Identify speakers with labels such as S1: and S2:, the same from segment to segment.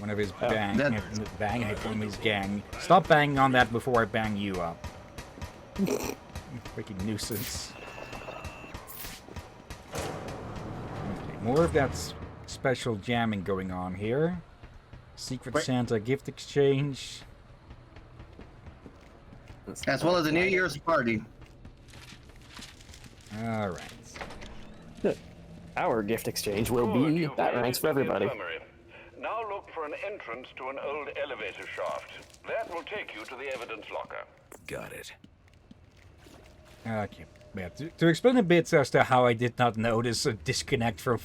S1: One of his from his gang. Stop banging on that before I bang you up. Freaking nuisance. Okay, more of that special jamming going on here. Secret Santa gift exchange.
S2: As well as a New Year's party.
S1: Alright.
S3: Our gift exchange will be that ranks for everybody.
S4: Now look for an entrance to an old elevator shaft. That will take you to the evidence locker.
S5: Got it.
S1: Okay. Yeah, to explain a bit as to how I did not notice a disconnect for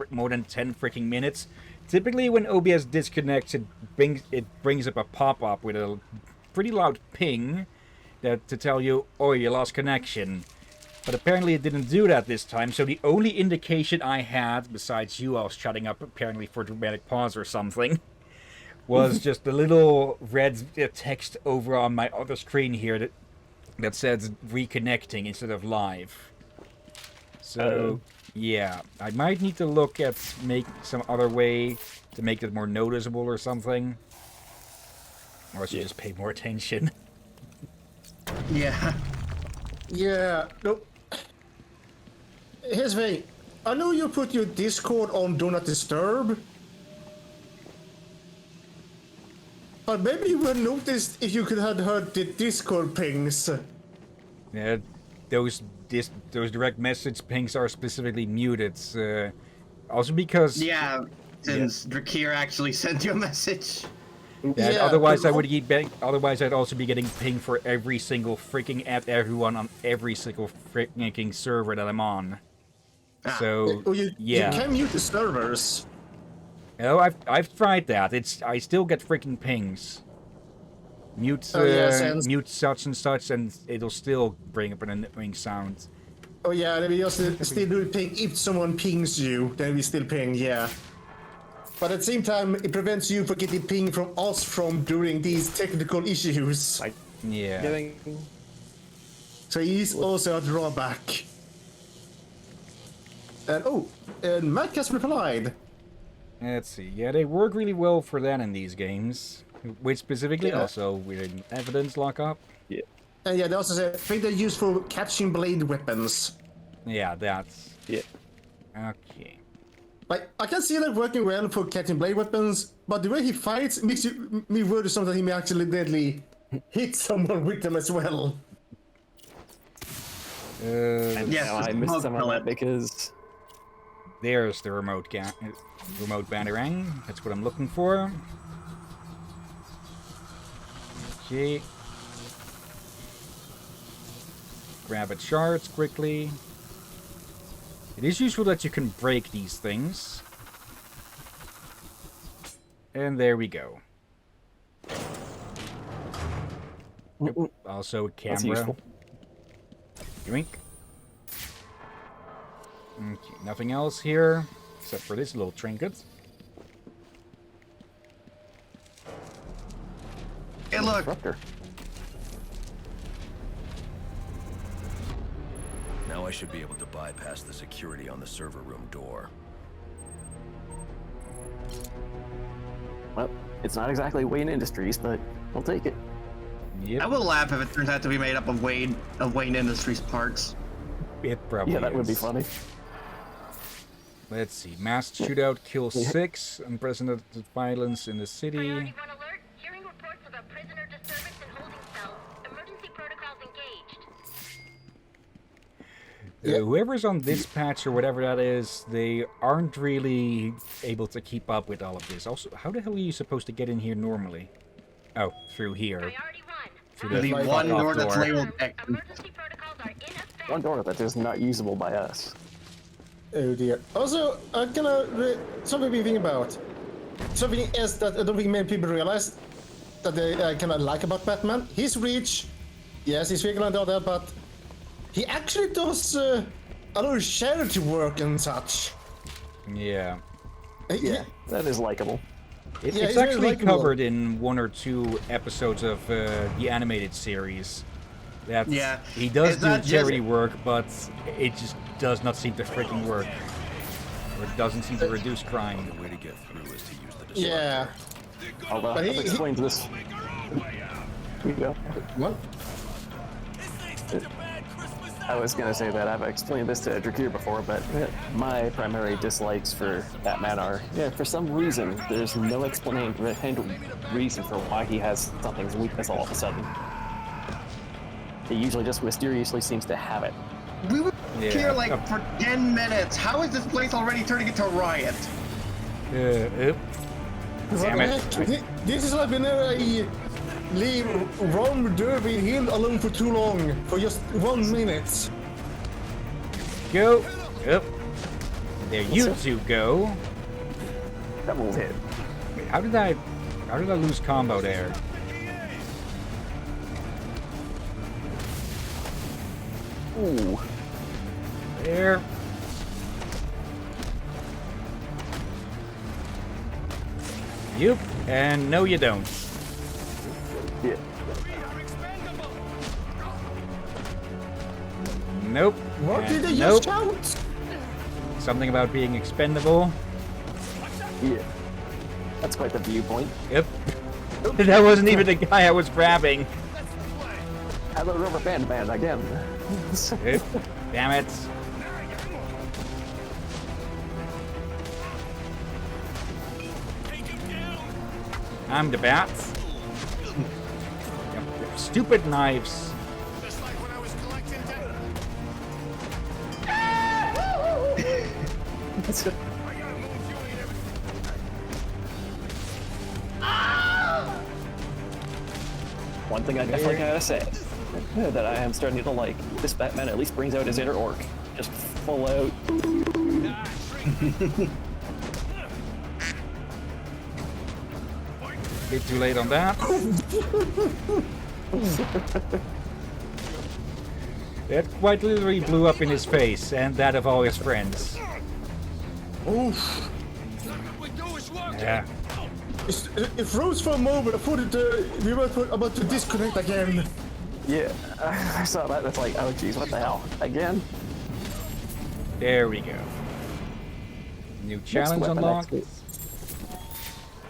S1: more than 10 freaking minutes. Typically when OBS disconnects, it brings up a pop-up with a pretty loud ping to tell you, oh, you lost connection. But apparently it didn't do that this time, so the only indication I had, besides you all shutting up apparently for dramatic pause or something, was just the little red text over on my other screen here that says reconnecting instead of live. So, yeah, I might need to look at some other way to make it more noticeable or something. Or I should just pay more attention.
S2: Yeah.
S6: Yeah, no. Here's the thing. I know you put your Discord on Do Not Disturb. But maybe you would have noticed if you could have heard the Discord pings.
S1: Yeah, those direct message pings are specifically muted. Also because...
S2: Yeah, since Drakir actually sent you a message.
S1: Yeah, otherwise otherwise I'd also be getting pinged for every single freaking at everyone on every single freaking server that I'm on. So
S6: you can mute the servers.
S1: Oh, I've tried that. I still get freaking pings. Mute mute such and such, and it'll still bring up an annoying sound.
S6: Oh yeah, we also still do ping if someone pings you, then we still ping, yeah. But at the same time, it prevents you from getting pinged from us during these technical issues.
S1: Yeah.
S6: So he's also a drawback. And Matt has replied.
S1: Let's see. Yeah, they work really well for that in these games. Which specifically also with an evidence lockup.
S6: Yeah. And yeah, they also say, I think they're used for catching blade weapons.
S1: Yeah, that's...
S3: Yeah.
S1: Okay.
S6: Like, I can see that working well for catching blade weapons, but the way he fights makes me worry sometimes he may accidentally hit someone with them as well.
S3: I missed some of that because...
S1: There's the remote batarang. That's what I'm looking for. Okay. Grab at shards quickly. It is useful that you can break these things. And there we go. Yep. Also camera. Yoink. Okay, nothing else here, except for this little trinket.
S2: Hey, look!
S5: Now I should be able to bypass the security on the server room door.
S3: Well, it's not exactly Wayne Industries, but I'll take it.
S1: Yep.
S2: I will laugh if it turns out to be made up of Wayne Industries parts.
S1: It probably
S3: that would be funny.
S1: Let's see. Mass shootout, kill 6. Unprecedented violence in the city.
S7: Priority 1 alert. Hearing reports of a prisoner disturbance in holding cell. Emergency protocols engaged.
S1: Whoever's on this patch or whatever that is, they aren't really able to keep up with all of this. Also, how the hell are you supposed to get in here normally? Oh, through here.
S7: Priority 1.
S1: Through
S2: The one door that's labeled
S7: Emergency protocols are in effect.
S3: One door that is not usable by us.
S6: Oh dear. Also, something we think about. Something else that I don't think many people realize that they kind of like about Batman. His reach, yes, he's figuring out that, but he actually does a lot of charity work and such.
S1: Yeah.
S3: Yeah, that is likable.
S1: It's actually covered in 1 or 2 episodes of the animated series. He does do charity work, but it just does not seem to freaking work. Or it doesn't seem to reduce crime.
S5: The way to get through is to use the disarm.
S6: Yeah.
S3: Although
S6: But
S3: I've
S6: he-
S3: explained this. Here you go.
S6: What?
S3: I was gonna say that I've explained this to Drakir before, but my primary dislikes for Batman are, for some reason, there's no reason for why he has something's weakness all of a sudden. He usually just mysteriously seems to have it.
S2: We were
S1: Yeah.
S2: here like for 10 minutes. How is this place already turning into a riot?
S1: Damn it.
S6: This is like whenever I leave Ron Derby Hill alone for too long, for just 1 minute.
S1: Go. Up. There you two go.
S3: Double hit.
S1: Wait, how did I lose combo there?
S3: Ooh.
S1: There. Yep. And no, you don't.
S3: Yeah.
S1: Nope.
S6: What
S1: and
S6: did they
S1: nope.
S6: just shout?
S1: Something about being expendable.
S3: Yeah. That's quite the viewpoint.
S1: Yep. That wasn't even the guy I was grabbing.
S3: Hello, Rubber Band Man again.
S1: Yep. Damn it. I'm the bat. Yep. Stupid knives.
S3: One thing I definitely gotta say, that I am starting to like, this Batman at least brings out his inner orc. Just full out.
S1: Bit too late on that. That quite literally blew up in his face and that of all his friends.
S6: Oof.
S1: Yeah.
S6: It froze for a moment. I thought we were about to disconnect again.
S3: Yeah, I saw that. That's like, oh geez, what the hell? Again?
S1: There we go. New challenge
S3: weapon
S1: unlocked.
S3: XP.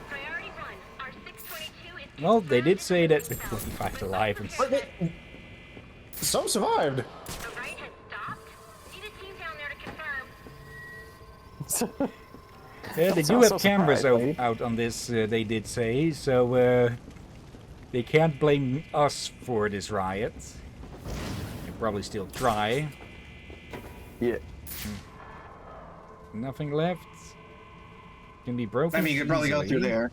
S7: Priority 1. Our 622 is
S1: Well, they did say that 25 alive and
S6: But some survived.
S7: the riot has stopped. Need a team down there to confirm.
S1: yeah, they
S3: That's
S1: do
S3: also
S1: have cameras
S3: surprising.
S1: out on this, they did say, so they can't blame us for this riot. They probably still try.
S3: Yeah.
S1: Nothing left. Can be broken.
S2: I mean, you could probably go through
S1: easily.
S2: there.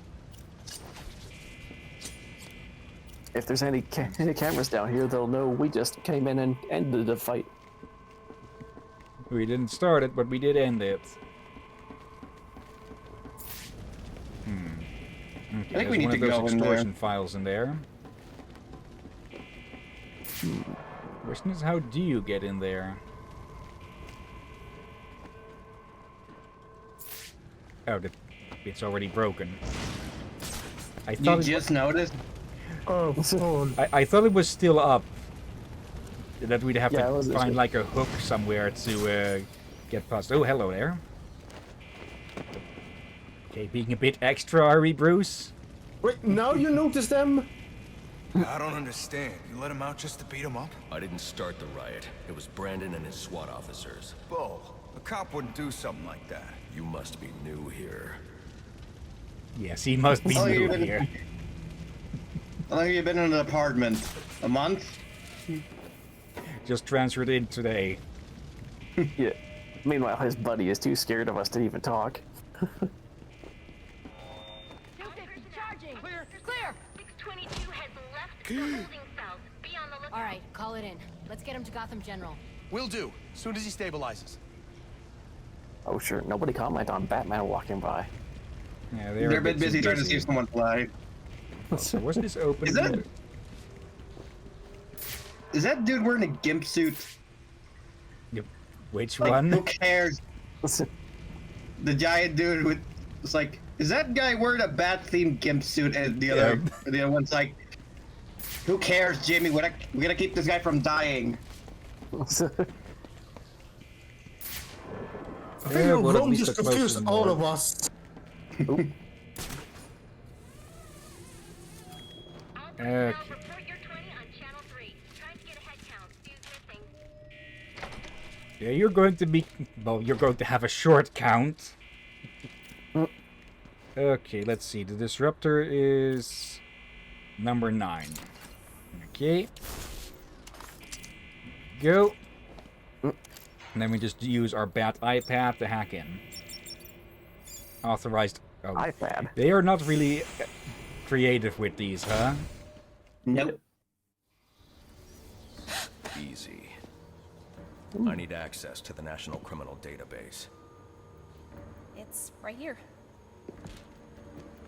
S3: If there's any cameras down here, they'll know we just came in and ended the fight.
S1: We didn't start it, but we did end it. Okay,
S2: I think we
S1: there's
S2: need
S1: one
S2: to
S1: of those
S2: go in there.
S1: extortion files in there. Question is, how do you get in there? Oh, it's already broken. I
S2: You
S1: thought
S2: just noticed?
S6: Oh, Paul.
S1: I thought it was still up. That we'd have
S3: Yeah, it
S1: to
S3: was-
S1: find like a hook somewhere to get past. Oh, hello there. Okay, being a bit extra, are we, Bruce?
S6: Wait, now you notice them?
S8: I don't understand. You let him out just to beat him up?
S5: I didn't start the riot. It was Brandon and his SWAT officers.
S8: Bull. A cop wouldn't do something like that.
S5: You must be new here.
S1: Yes, he must be
S2: Oh,
S1: new
S2: you've been-
S1: here.
S2: How long have you been in an apartment? A month?
S1: Just transferred in today.
S3: Yeah. Meanwhile, his buddy is too scared of us to even talk.
S7: Charging. Clear. Clear. 622 has left the holding cells. Be on the lookout.
S9: All right, call it in. Let's get him to Gotham General.
S8: Will do. Soon as he stabilizes.
S3: Oh sure, nobody comment on Batman walking by.
S1: Yeah,
S2: They're a bit busy trying to see someone fly.
S1: So was this open?
S2: Is that- Is that dude wearing a gimp suit?
S1: Which
S2: Like,
S1: one?
S2: who cares? The giant dude with... It's like, is that guy wearing a bat-themed gimp suit? And the other one's like, who cares, Jimmy? We gotta keep this guy from dying.
S6: I
S1: Yeah,
S6: think
S1: well, at
S6: Ron
S1: least
S6: just
S1: they're close
S6: confused
S1: to the
S6: all
S1: morgue.
S6: of us.
S1: Okay.
S7: Report your 20 on channel 3. Trying to get a head count. Fuse missing.
S1: Yeah, you're going to be... Well, you're going to have a short count. Okay, let's see. The disruptor is... number 9. Okay. Go. And then we just use our bat iPad to hack in. Authorized... Oh,
S3: iPad.
S1: they are not really creative with these, huh?
S2: Nope.
S5: Easy. I need access to the National Criminal Database.
S9: It's right here.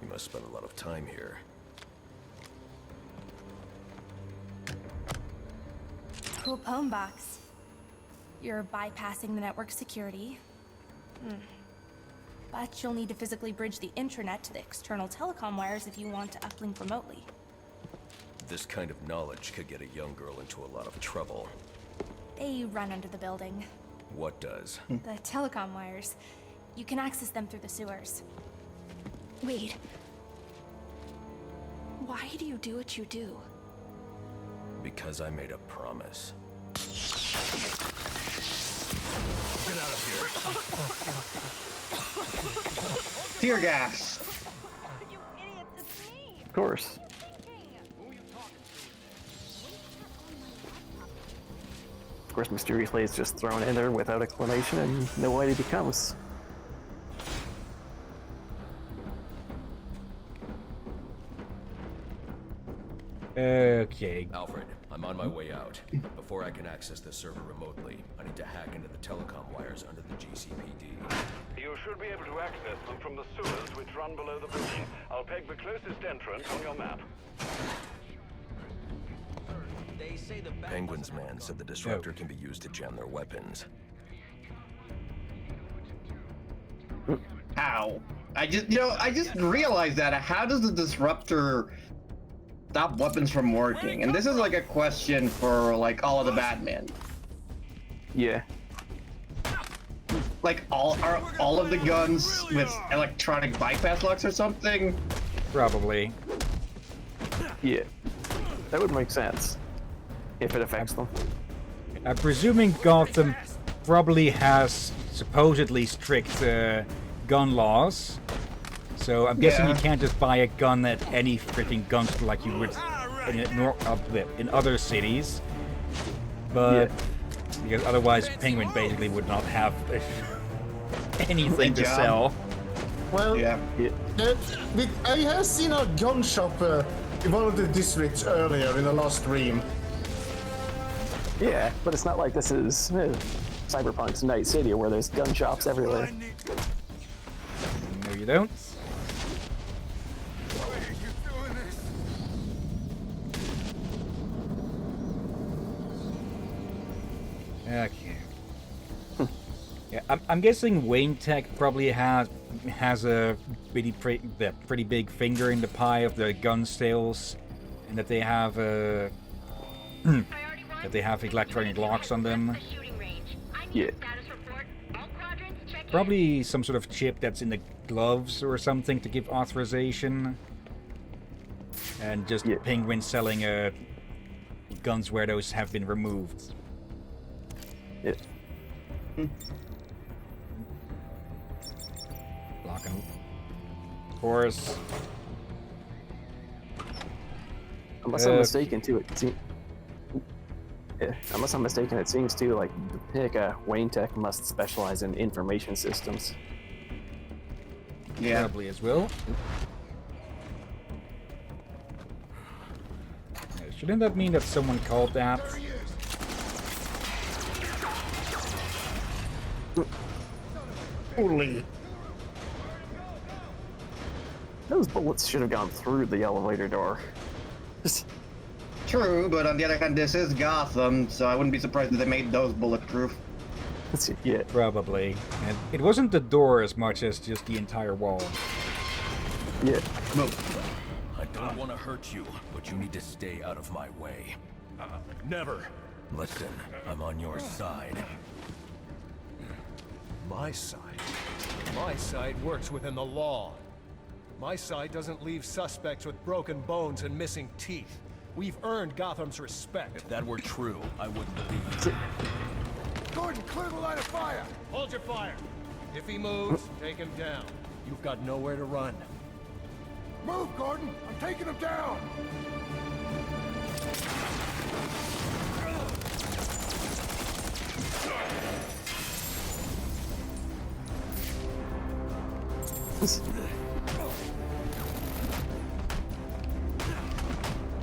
S5: You must spend a lot of time here.
S9: Cool poem box. You're bypassing the network security. But you'll need to physically bridge the intranet to the external telecom wires if you want to uplink remotely.
S5: This kind of knowledge could get a young girl into a lot of trouble.
S9: They run under the building.
S5: What does?
S9: The telecom wires. You can access them through the sewers. Wait. Why do you do what you do?
S5: Because I made a promise.
S2: Tear gas.
S7: You idiots, it's me.
S3: Of course. Of course, mysteriously it's just thrown in there without explanation and no way it becomes.
S1: Okay.
S5: Alfred, I'm on my way out. Before I can access the server remotely, I need to hack into the telecom wires under the GCPD.
S4: You should be able to access them from the sewers which run below the building. I'll peg the closest entrance on your map.
S5: Penguin's man said the disruptor can be used to jam their weapons.
S2: How? I just realized that. How does the disruptor stop weapons from working? And this is like a question for like all of the Batman.
S3: Yeah.
S2: Like are all of the guns with electronic bypass locks or something?
S1: Probably.
S3: Yeah. That would make sense. If it affects them.
S1: I'm presuming Gotham probably has supposedly strict gun laws. So I'm guessing you can't just buy a gun at any freaking gun store like you would in other cities. But because otherwise Penguin basically would not have anything to sell.
S6: Well,
S2: Yeah.
S6: I have seen a gun shop in one of the districts earlier in the last stream.
S3: Yeah, but it's not like this is Cyberpunk's Night City where there's gun shops everywhere.
S1: No, you don't. Okay. Yeah, I'm guessing Wayne Tech probably has a pretty big finger in the pie of the gun sales, and that they have that they have electronic locks on them.
S3: Yeah.
S1: Probably some sort of chip that's in the gloves or something to give authorization. And just Penguin selling guns where those have been removed.
S3: Yeah.
S1: Lock and... Of course.
S3: Unless I'm mistaken, too, unless I'm mistaken, it seems too like Wayne Tech must specialize in information systems.
S2: Yeah.
S1: Probably as well. Shouldn't that mean that someone called that?
S6: Only.
S3: Those bullets should have gone through the elevator door.
S2: True, but on the other hand, this is Gotham, so I wouldn't be surprised if they made those bulletproof.
S3: Yeah.
S1: Probably. And it wasn't the door as much as just the entire wall.
S3: Yeah.
S5: I don't want to hurt you, but you need to stay out of my way.
S8: Never.
S5: Listen, I'm on your side.
S8: My side? My side works within the law.
S10: My side doesn't leave suspects with broken bones and missing teeth. We've earned Gotham's respect.
S5: If that were true, I wouldn't believe it.
S10: Gordon, clear the line of fire! Hold your fire. If he moves, take him down. You've got nowhere to run. Move, Gordon! I'm taking him down!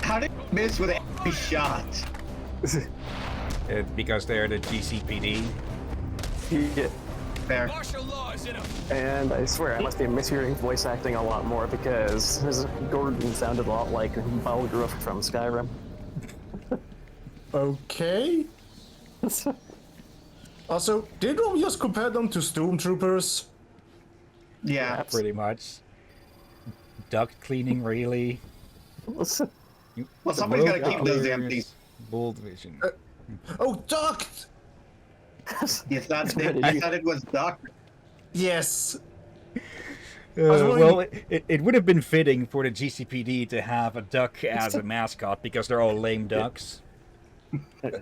S2: How did you miss with every shot?
S1: Because they're the GCPD.
S3: Yeah.
S2: Fair.
S5: Martial law is in effect.
S3: And I swear I must be mishearing voice acting a lot more because Gordon sounded a lot like Balgruuf from Skyrim.
S6: Okay. Also, did we just compare them to stormtroopers?
S2: Yeah.
S1: Pretty much. Duct cleaning, really.
S2: Well, somebody's gotta keep those damn things.
S1: Bold vision.
S6: Oh, duct!
S2: Yes, I thought it was Doc.
S6: Yes.
S1: Well, it would have been fitting for the GCPD to have a duck as a mascot because they're all lame ducks.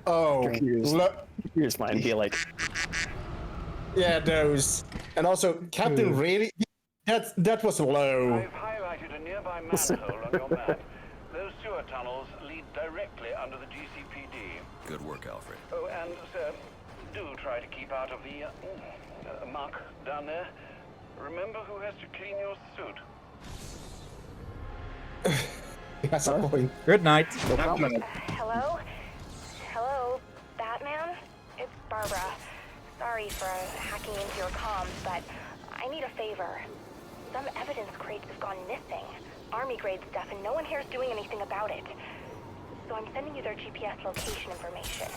S6: Oh,
S3: Here's mine be like,
S6: yeah, those. And also, Captain really, that was low.
S4: I've highlighted a nearby manhole on your map. Those sewer tunnels lead directly under the GCPD.
S5: Good work, Alfred.
S4: Oh, and, sir, do try to keep out of the muck down there. Remember who has to clean your suit.
S6: That's a point.
S1: Good night.
S7: Hello? Hello, Batman? It's Barbara. Sorry for hacking into your comms, but I need a favor. Some evidence crates have gone missing. Army-grade stuff, and no one here is doing anything about it. So I'm sending you their GPS location information.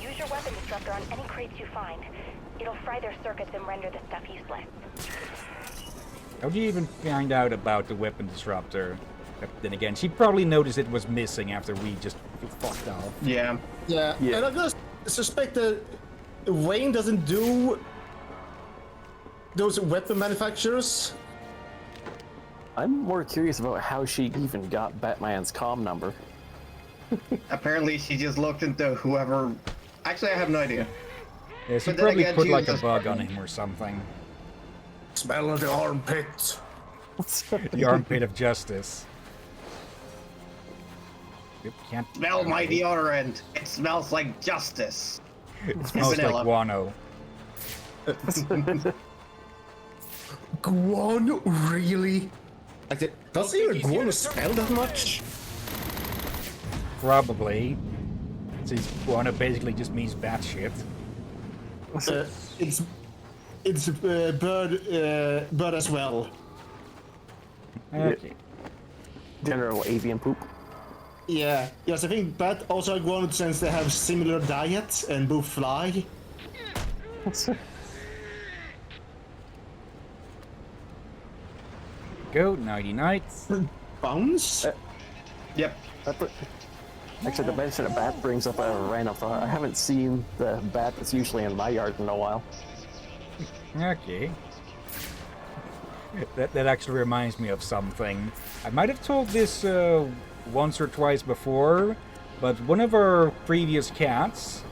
S7: Use your weapon disruptor on any crates you find. It'll fry their circuits and render the stuff useless.
S1: How do you even find out about the weapon disruptor? Then again, she probably noticed it was missing after we just fucked off.
S2: Yeah.
S6: Yeah, and I just suspect that Wayne doesn't do those weapon manufacturers.
S3: I'm more curious about how she even got Batman's comm number.
S2: Apparently, she just looked into whoever. Actually, I have no idea.
S1: Yeah, she
S2: But then
S1: probably
S2: again,
S1: put
S2: she
S1: like
S2: was
S1: a
S2: just
S1: bug on
S2: fucking-
S1: him or something.
S6: Smell of the armpit.
S1: The armpit of justice. Yep, can't
S2: Smell my deodorant. It smells like justice.
S1: It smells
S2: vanilla.
S1: like guano.
S6: Guano, really? Like, does even guano smell that much?
S1: Probably. Since guano basically just means bad shit.
S6: It's bird as well.
S1: Okay.
S3: General avian poop.
S6: Yeah, yes, I think bat also guano since they have similar diets and both fly.
S1: Go, nighty nights.
S6: Bounce?
S2: Yep.
S3: Actually, the mention of bat brings up a random thought. I haven't seen the bat that's usually in my yard in a while.
S1: Okay. That actually reminds me of something. I might have told this once or twice before, but one of our previous cats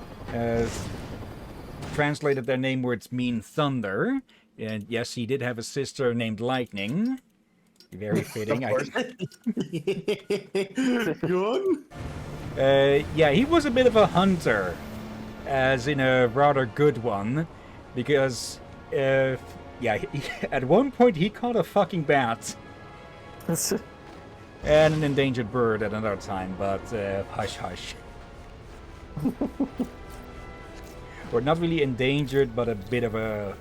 S1: translated their name words mean thunder. And yes, he did have a sister named Lightning. Very fitting.
S6: Good?
S1: Yeah, he was a bit of a hunter, as in a rather good one, because, yeah, at one point he caught a fucking bat. And an endangered bird at another time, but hush hush. Or not really endangered, but a bit of a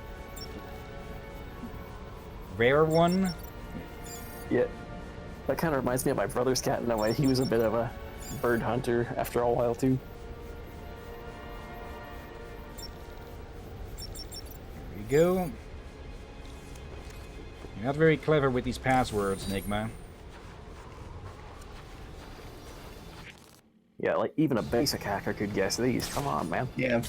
S1: rare one.
S3: Yeah, that kind of reminds me of my brother's cat in a way. He was a bit of a bird hunter after a while too.
S1: There we go. You're not very clever with these passwords, Nigma.
S3: Yeah, like even a basic hacker could guess these. Come on, man.
S2: Yeah.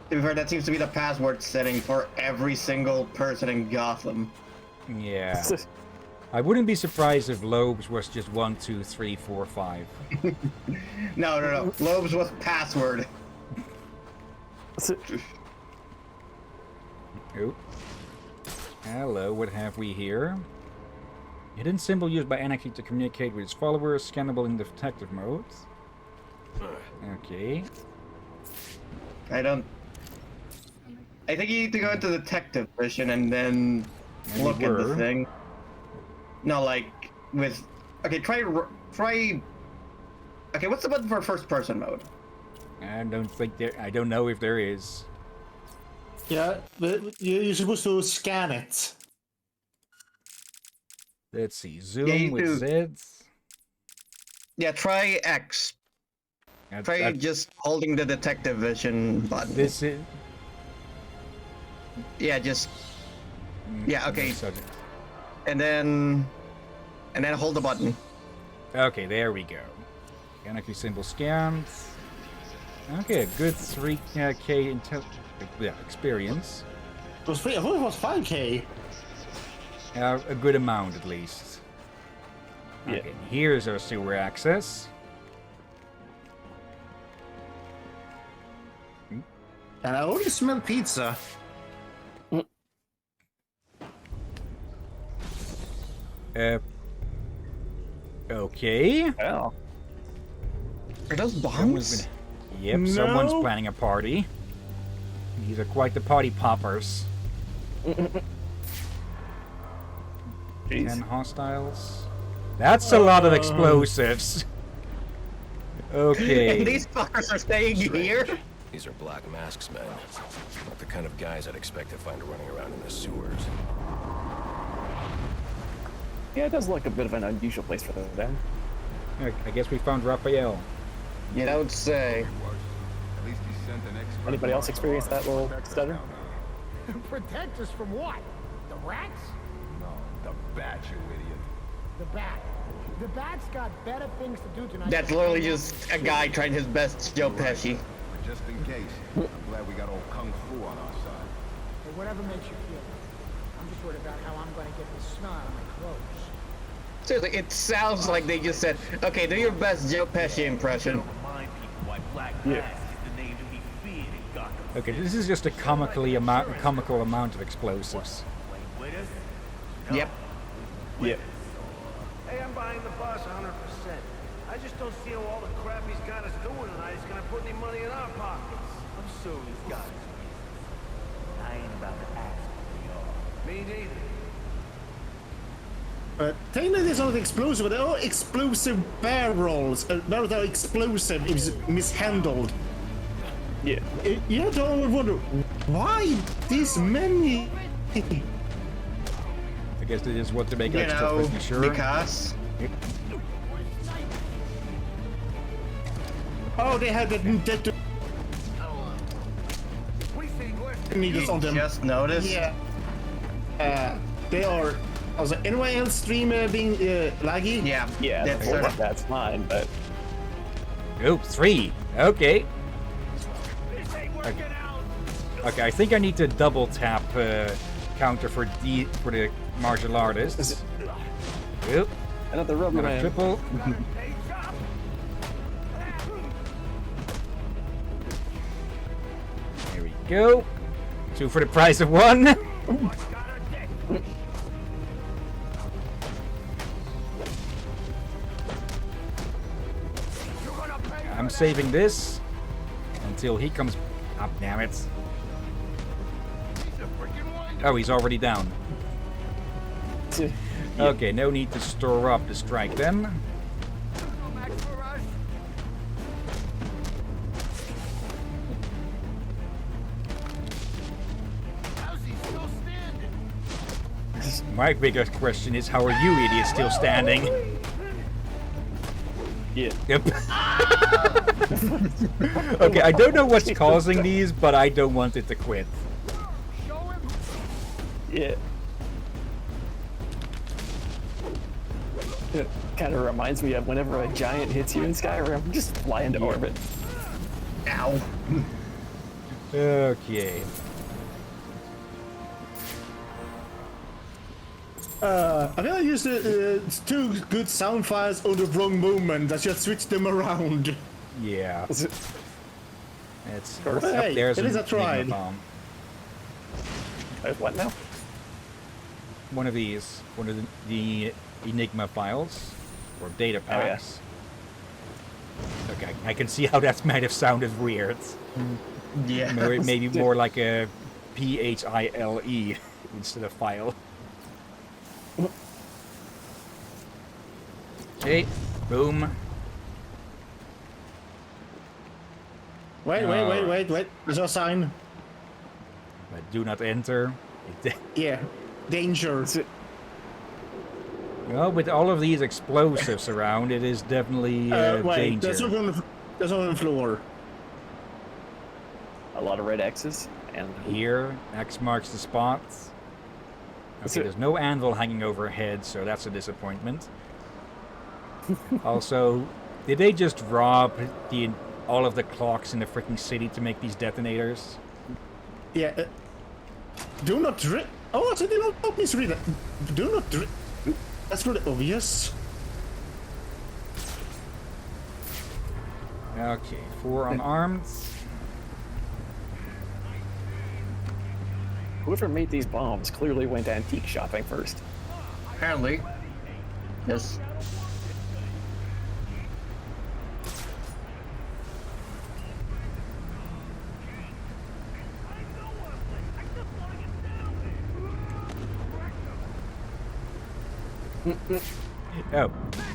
S2: To be fair, that seems to be the password setting for every single person in Gotham.
S1: Yeah. I wouldn't be surprised if Lobes was just 1, 2, 3, 4, 5.
S2: No. Lobes was password.
S1: Oh. Hello, what have we here? Hidden symbol used by Anarchy to communicate with his followers, scannable in detective mode. Okay.
S2: I think you need to go into detective vision and then look at the thing. No, like with. Okay, try. Okay, what's the button for first person mode?
S1: I don't think there. I don't know if there is.
S6: Yeah, but you're supposed to scan it.
S1: Let's see. Zoom with Zs.
S2: Yeah, try X. Try just holding the detective vision button.
S1: This is.
S2: Yeah, just. Yeah, okay. And then hold the button.
S1: Okay, there we go. Anarchy symbol scanned. Okay, a good 3K experience.
S6: It was 3. I thought it was 5K.
S1: A good amount, at least.
S3: Yeah.
S1: Okay, here's our sewer access.
S6: And I already smell pizza.
S1: Okay.
S3: Well.
S2: Are those bombs?
S1: Yep,
S6: No.
S1: someone's planning a party. These are quite the party poppers. 10 hostiles. That's a lot of explosives. Okay.
S2: And these fuckers are staying here?
S5: These are black masks, men. Not the kind of guys I'd expect to find running around in the sewers.
S3: Yeah, it does look a bit of an unusual place for them.
S1: I guess we found Raphael.
S2: You don't say.
S10: At least he sent an expert.
S3: Anybody else experience that little stutter?
S10: Protect us from what? The rats? No, the bat, you idiot. The bat. The bat's got better things to do tonight.
S2: That's literally just a guy trying his best, Joe Pesci.
S10: But just in case, I'm glad we got old Kung Fu on our side.
S11: Hey, whatever makes you feel. I'm just worried about how I'm going to get this smell out of my clothes.
S2: Seriously, it sounds like they just said, okay, do your best Joe Pesci impression.
S3: Yeah.
S1: Okay, this is just a comical amount of explosives.
S2: Yep.
S3: Yep.
S4: Hey, I'm buying the boss 100%. I just don't see how all the crap he's got us doing tonight is gonna put any money in our pockets. I'm sure he's got it. I ain't about to ask what we are. Me neither.
S6: But technically it's not explosive, but they're all explosive barrels. Now they're explosive is mishandled.
S3: Yeah.
S6: You don't wonder why this many.
S1: I guess they just want to make
S2: You
S1: extra
S2: know,
S1: pretty sure.
S2: because...
S6: Oh, they had the detective needles on them.
S2: Just noticed?
S6: Yeah. They are. Also, anyone else stream being laggy?
S2: Yeah.
S3: Yeah, that's fine, but...
S1: Oh, 3. Okay. Okay, I think I need to double tap counter for the martial artists. Yep.
S3: Another rubber man.
S1: Triple. There we go. 2 for the price of 1. I'm saving this until he comes up. Damn it. Oh, he's already down. Okay, no need to store up to strike them. My biggest question is, how are you idiots still standing?
S3: Yeah.
S1: Yep. Okay, I don't know what's causing these, but I don't want it to quit.
S3: Yeah. It kind of reminds me of whenever a giant hits you in Skyrim, just fly into orbit.
S2: Ow.
S1: Okay.
S6: I feel I used two good sound files on the wrong moment. I just switched them around.
S1: Yeah. It's up
S6: Hey,
S1: there's
S6: at least I
S1: an
S6: tried.
S1: Enigma bomb.
S3: There's what now?
S1: One of the Enigma files or data
S3: Oh, yeah.
S1: packs. Okay, I can see how that might have sounded weird.
S2: Yeah.
S1: Maybe more like a PHILE instead of file. Okay, boom.
S6: Wait. There's a sign.
S1: But do not enter.
S6: Yeah. Danger.
S1: Well, with all of these explosives around, it is definitely
S6: Wait,
S1: danger.
S6: there's one on the floor.
S3: A lot of red X's and
S1: Here, X marks the spot. Okay, there's no anvil hanging overhead, so that's a disappointment. Also, did they just rob all of the clocks in the freaking city to make these detonators?
S6: Yeah. Do not drink. Oh, so they don't misread it. Do not drink. That's really obvious.
S1: Okay, 4 unarmed.
S3: whoever made these bombs clearly went antique shopping first.
S2: Apparently. Yes.
S1: Oh,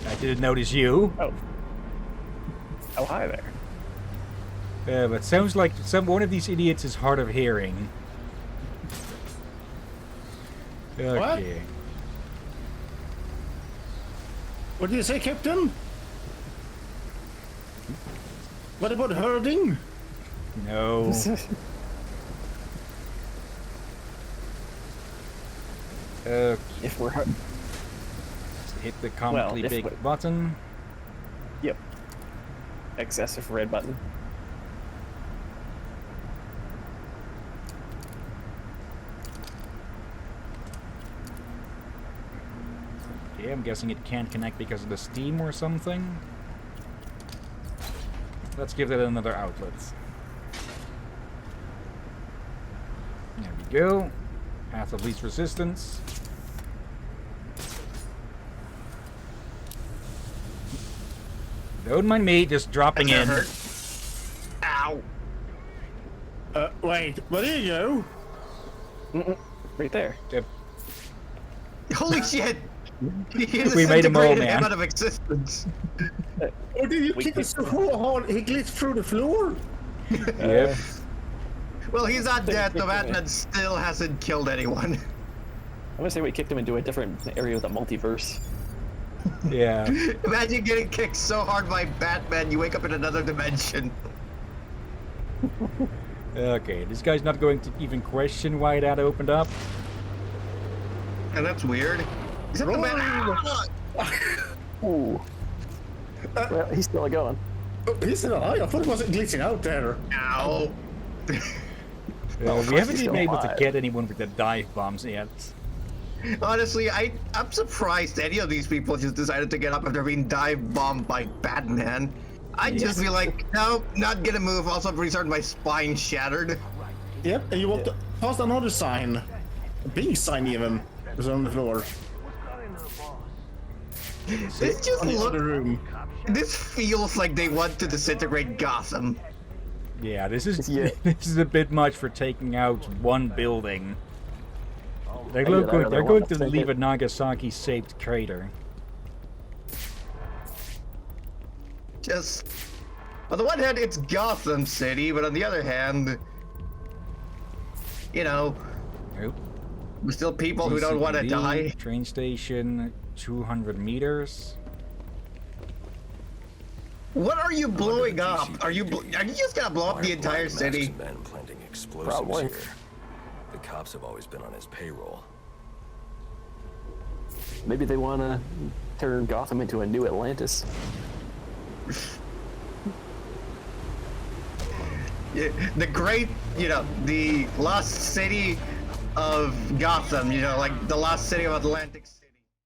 S1: I didn't notice you.
S3: Oh. Oh, hi there.
S1: But sounds like one of these idiots is hard of hearing. Okay.
S6: What did you say, Captain? What about herding?
S1: No. Okay.
S3: If we're
S1: Hit the comically big button.
S3: Yep. Excessive red button.
S1: Okay, I'm guessing it can't connect because of the steam or something. Let's give that another outlet. There we go. Path of least resistance. Don't mind me just dropping in.
S2: Hurt. Ow.
S6: Wait, where do you go?
S3: Right there.
S1: Yep.
S2: Holy shit!
S1: We made him all, man.
S2: Him out of existence.
S6: Or did you kick us so hard he glitched through the floor?
S1: Yep.
S2: Well, he's not dead. The Batman still hasn't killed anyone.
S3: I'm gonna say we kicked him into a different area of the multiverse.
S1: Yeah.
S2: Imagine getting kicked so hard by Batman, you wake up in another dimension.
S1: Okay, this guy's not going to even question why that opened up.
S2: And that's weird. Is that the Batman?
S3: Ooh. Well, he's still going.
S6: Oh, he's still alive. I thought he wasn't glitching out there.
S2: Ow.
S1: We haven't
S3: he's
S1: even
S3: still
S1: been able to
S3: alive.
S1: get anyone with the dive bombs yet.
S2: Honestly, I'm surprised any of these people just decided to get up after being dive bombed by Batman. I'd just be like, no, not gonna move. Also, restart my spine shattered.
S6: Yep, and you walked past another sign. A big sign even. Was on the floor.
S2: This just
S6: Another room.
S2: This feels like they want to disintegrate Gotham.
S1: Yeah, this is
S3: Yeah.
S1: this is a bit much for taking out one building. They're
S3: Maybe
S1: going,
S3: they're wanting
S1: to
S3: to take
S1: leave
S3: it.
S1: a Nagasaki-shaped crater.
S2: Just on the one hand, it's Gotham City, but on the other hand, you know,
S1: Nope.
S2: we're still people who don't want to
S1: GCPD,
S2: die.
S1: Train station, 200 meters.
S2: What are you blowing up? Are you just gonna blow up
S5: Why
S2: the
S5: are
S2: entire
S5: black
S2: city?
S5: masked men planting explosives
S3: Probably.
S5: here? The cops have always been on his payroll.
S3: Maybe they want to turn Gotham into a new Atlantis.
S2: Yeah, the great, the lost city of Gotham, like the lost city of Atlantic City.